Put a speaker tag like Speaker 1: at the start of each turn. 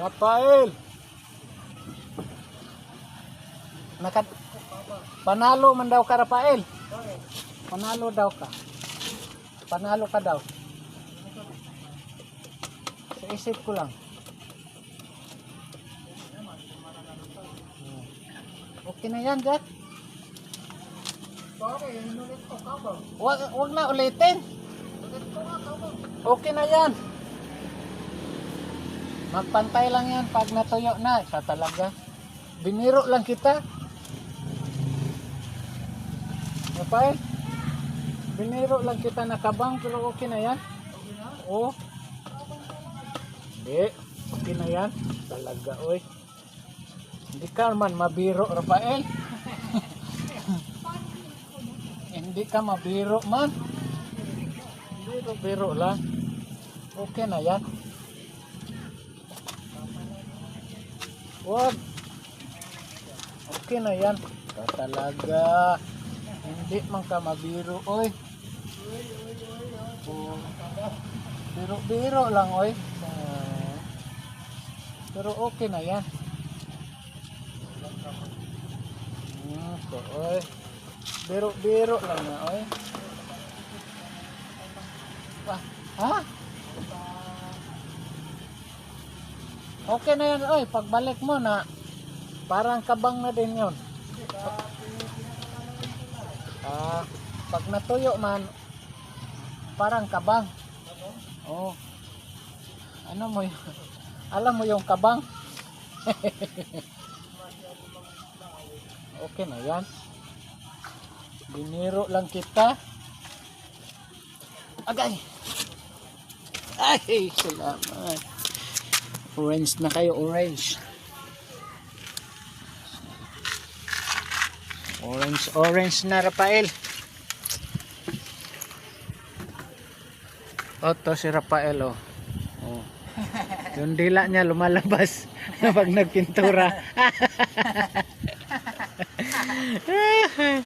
Speaker 1: Rafael. Panalo man daw ka, Rafael. Panalo daw ka. Panalo ka daw. Sa isip ko lang. Okay na yan, Jack. Wag na ulitin. Okay na yan. Magpantay lang yan pag natuyo na. Sa talaga. Biniro lang kita. Rafael, biniro lang kita nakabang pero okay na yan. Oo. Hindi. Okay na yan. Talaga, oy. Hindi ka man mabiro, Rafael. Hindi ka mabiro man. Biro lang. Okay na yan. Wag. Okay na yan. Talaga. Hindi man ka mabiro, oy. Biro lang, oy. Pero okay na yan. So, oy. Biro lang na, oy. Ha? Okay na yan, oy. Pagbalik mo na parang kabang na din yun. Pag natuyo man parang kabang. Oh. Ano mo yun? Alam mo yung kabang? Okay na yan. Biniro lang kita. Agay. Ay, salamat. Orange na kayo, orange. Orange na, Rafael. To si Rafael, oh. Yung dila niya lumalabas pag nagpintura.